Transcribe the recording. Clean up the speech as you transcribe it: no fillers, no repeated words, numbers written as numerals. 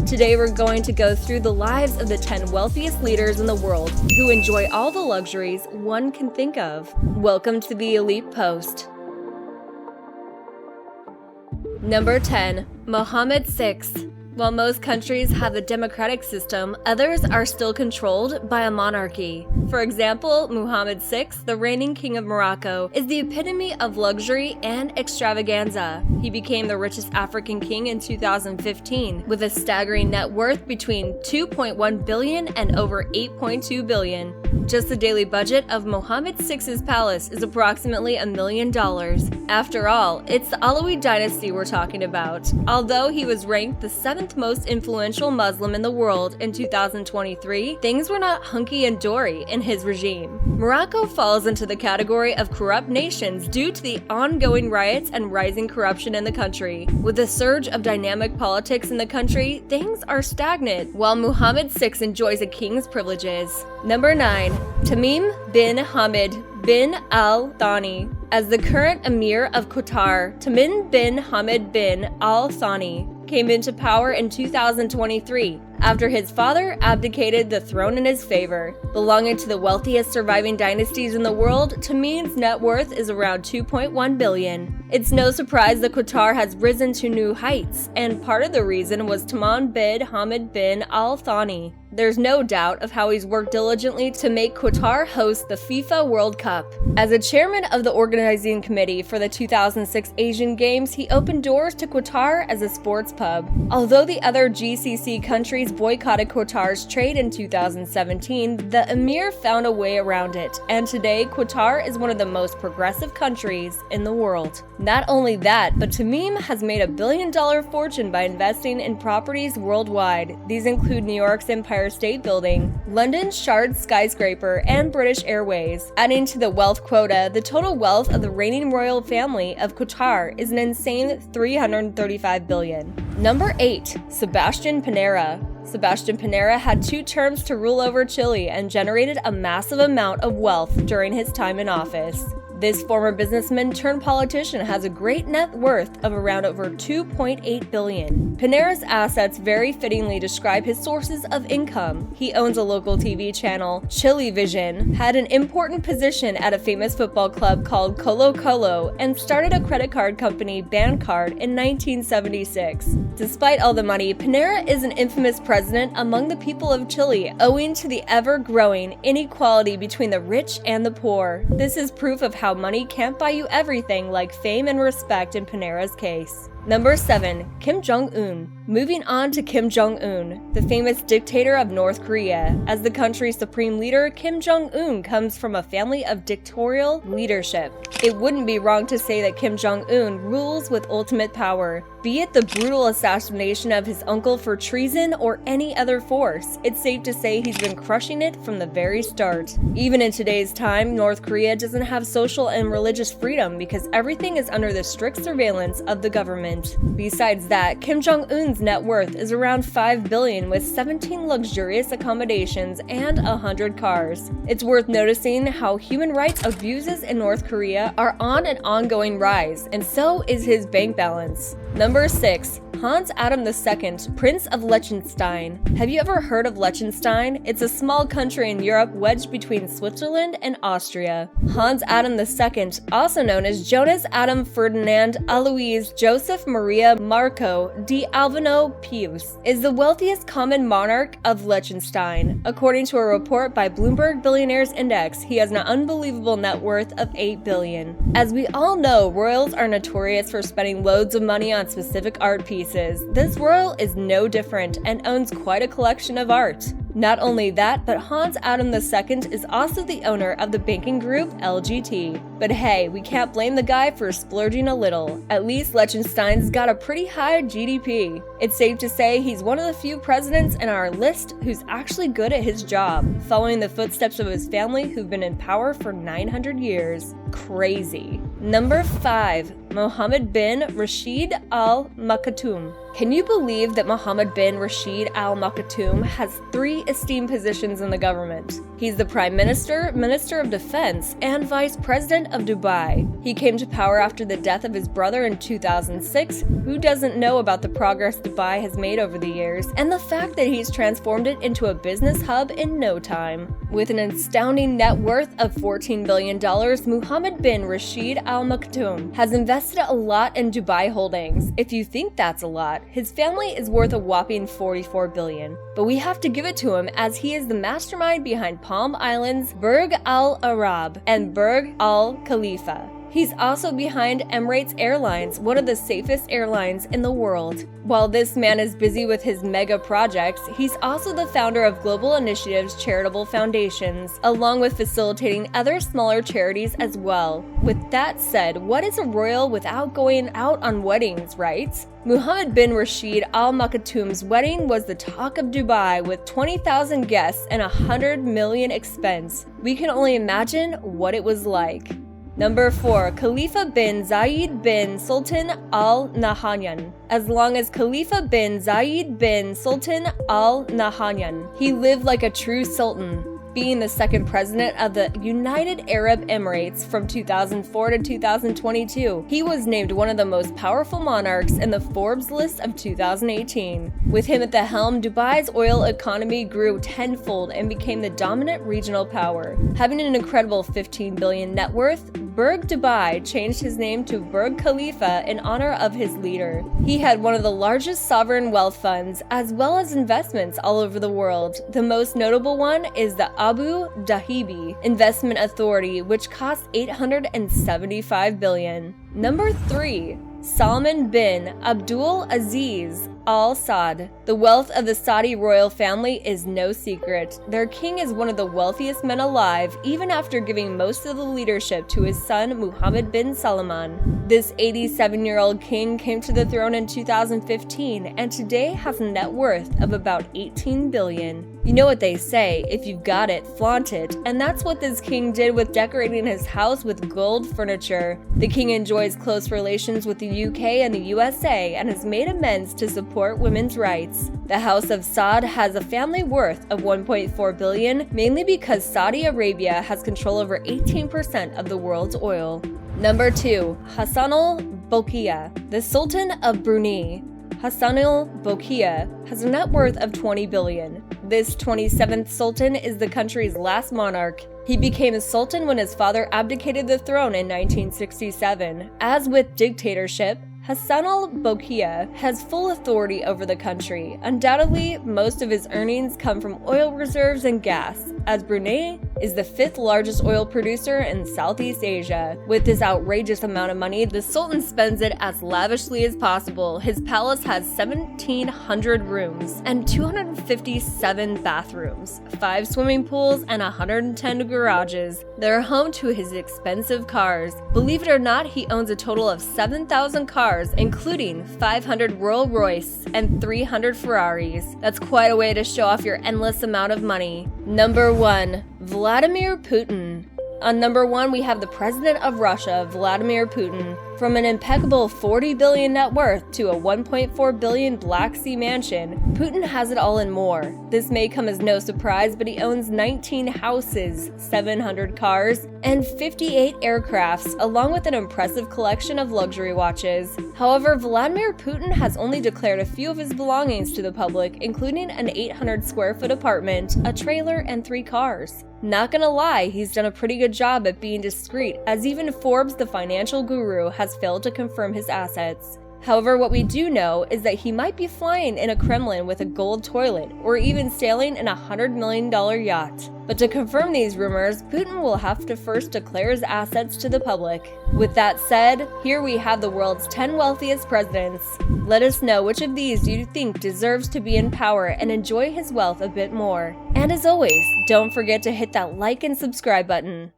Today we're going to go through the lives of the 10 wealthiest leaders in the world who enjoy all the luxuries one can think of. Welcome to the Elite Post. Number 10. Mohammed VI. While most countries have a democratic system, others are still controlled by a monarchy. For example, Mohammed VI, the reigning king of Morocco, is the epitome of luxury and extravaganza. He became the richest African king in 2015, with a staggering net worth between $2.1 billion and over $8.2 billion. Just the daily budget of Mohammed VI's palace is approximately $1 million. After all, it's the Alawite dynasty we're talking about. Although he was ranked the 7th most influential Muslim in the world in 2023, things were not hunky and dory in his regime. Morocco falls into the category of corrupt nations due to the ongoing riots and rising corruption in the country. With a surge of dynamic politics in the country, things are stagnant, while Mohammed VI enjoys a king's privileges. Number 9. Tamim bin Hamid bin Al-Thani. As the current emir of Qatar, Tamim bin Hamid bin Al-Thani came into power in 2023 after his father abdicated the throne in his favor. Belonging to the wealthiest surviving dynasties in the world, Tamim's net worth is around $2.1 billion. It's no surprise that Qatar has risen to new heights, and part of the reason was Tamim bin Hamid bin Al-Thani. There's no doubt of how he's worked diligently to make Qatar host the FIFA World Cup. As a chairman of the organizing committee for the 2006 Asian Games, he opened doors to Qatar as a sports pub. Although the other GCC countries boycotted Qatar's trade in 2017, the emir found a way around it, and today Qatar is one of the most progressive countries in the world. Not only that, but Tamim has made a billion-dollar fortune by investing in properties worldwide. These include New York's Empire State Building, London's Shard skyscraper, and British Airways. Adding to the wealth quota, the total wealth of the reigning royal family of Qatar is an insane $335 billion. Number 8. Sebastian Pinera. Sebastian Pinera had 2 terms to rule over Chile and generated a massive amount of wealth during his time in office. This former businessman turned politician has a great net worth of around over $2.8 billion. Pinera's assets very fittingly describe his sources of income. He owns a local TV channel, Chile Vision, had an important position at a famous football club called Colo Colo, and started a credit card company, Bancard, in 1976. Despite all the money, Pinera is an infamous president among the people of Chile, owing to the ever-growing inequality between the rich and the poor. This is proof of how money can't buy you everything like fame and respect in Pinera's case. Number 7. Kim Jong-un. Moving on to Kim Jong-un, the famous dictator of North Korea. As the country's supreme leader, Kim Jong-un comes from a family of dictatorial leadership. It wouldn't be wrong to say that Kim Jong-un rules with ultimate power. Be it the brutal assassination of his uncle for treason or any other force, it's safe to say he's been crushing it from the very start. Even in today's time, North Korea doesn't have social and religious freedom because everything is under the strict surveillance of the government. Besides that, Kim Jong-un's net worth is around $5 billion with 17 luxurious accommodations and 100 cars. It's worth noticing how human rights abuses in North Korea are on an ongoing rise, and so is his bank balance. Number 6. Hans Adam II, Prince of Liechtenstein. Have you ever heard of Liechtenstein? It's a small country in Europe wedged between Switzerland and Austria. Hans Adam II, also known as Jonas Adam Ferdinand Alois Joseph Maria Marco di Albano Pius, is the wealthiest common monarch of Liechtenstein. According to a report by Bloomberg Billionaires Index, he has an unbelievable net worth of $8 billion. As we all know, royals are notorious for spending loads of money on specific art pieces. This royal is no different and owns quite a collection of art. Not only that, but Hans Adam II is also the owner of the banking group LGT. But hey, we can't blame the guy for splurging a little. At least Liechtenstein's got a pretty high GDP. It's safe to say he's one of the few presidents in our list who's actually good at his job, following the footsteps of his family who've been in power for 900 years. Crazy. Number 5. Mohammed bin Rashid Al Maktoum. Can you believe that Mohammed bin Rashid Al Maktoum has 3 esteemed positions in the government? He's the Prime Minister, Minister of Defense, and Vice President of Dubai. He came to power after the death of his brother in 2006. Who doesn't know about the progress Dubai has made over the years, and the fact that he's transformed it into a business hub in no time? With an astounding net worth of $14 billion, Mohammed bin Rashid Al Maktoum has invested a lot in Dubai holdings. If you think that's a lot, his family is worth a whopping $44 billion. But we have to give it to him, as he is the mastermind behind Palm Islands, Burj Al Arab, and Burj Al Khalifa. He's also behind Emirates Airlines, one of the safest airlines in the world. While this man is busy with his mega projects, he's also the founder of Global Initiatives Charitable Foundations, along with facilitating other smaller charities as well. With that said, what is a royal without going out on weddings, right? Mohammed bin Rashid Al Maktoum's wedding was the talk of Dubai, with 20,000 guests and $100 million expense. We can only imagine what it was like. Number 4. Khalifa bin Zayed bin Sultan Al Nahyan. As long as Khalifa bin Zayed bin Sultan Al Nahyan, he lived like a true sultan, being the second president of the United Arab Emirates from 2004 to 2022. He was named one of the most powerful monarchs in the Forbes list of 2018. With him at the helm, Dubai's oil economy grew tenfold and became the dominant regional power. Having an incredible $15 billion net worth, Burj Dubai changed his name to Burj Khalifa in honor of his leader. He had one of the largest sovereign wealth funds, as well as investments all over the world. The most notable one is the Abu Dhabi Investment Authority, which cost $875 billion. Number 3. Salman bin Abdul Aziz Al-Saud. The wealth of the Saudi royal family is no secret. Their king is one of the wealthiest men alive, even after giving most of the leadership to his son Mohammed bin Salman. This 87-year-old king came to the throne in 2015 and today has a net worth of about $18 billion. You know what they say, if you've got it, flaunt it, and that's what this king did with decorating his house with gold furniture. The king enjoys close relations with the UK and the USA and has made amends to support women's rights. The House of Saud has a family worth of $1.4 billion, mainly because Saudi Arabia has control over 18% of the world's oil. Number 2. Hassanal Bolkiah. The Sultan of Brunei, Hassanal Bolkiah, has a net worth of $20 billion. This 27th Sultan is the country's last monarch. He became a sultan when his father abdicated the throne in 1967. As with dictatorship, Hassanal Bolkiah has full authority over the country. Undoubtedly, most of his earnings come from oil reserves and gas, as Brunei is the 5th largest oil producer in Southeast Asia. With this outrageous amount of money, the Sultan spends it as lavishly as possible. His palace has 1,700 rooms and 257 bathrooms, 5 swimming pools, and 110 garages. They're home to his expensive cars. Believe it or not, he owns a total of 7,000 cars, including 500 Rolls-Royce and 300 Ferraris. That's quite a way to show off your endless amount of money. Number 1. Vladimir Putin. On number 1, we have the president of Russia, Vladimir Putin. From an impeccable $40 billion net worth to a $1.4 billion Black Sea mansion, Putin has it all and more. This may come as no surprise, but he owns 19 houses, 700 cars, and 58 aircrafts, along with an impressive collection of luxury watches. However, Vladimir Putin has only declared a few of his belongings to the public, including an 800 square foot apartment, a trailer, and 3 cars. Not gonna lie, he's done a pretty good job at being discreet, as even Forbes, the financial guru, has failed to confirm his assets. However, what we do know is that he might be flying in a Kremlin with a gold toilet, or even sailing in a $100 million yacht. But to confirm these rumors, Putin will have to first declare his assets to the public. With that said, here we have the world's 10 wealthiest presidents. Let us know which of these you think deserves to be in power and enjoy his wealth a bit more. And as always, don't forget to hit that like and subscribe button.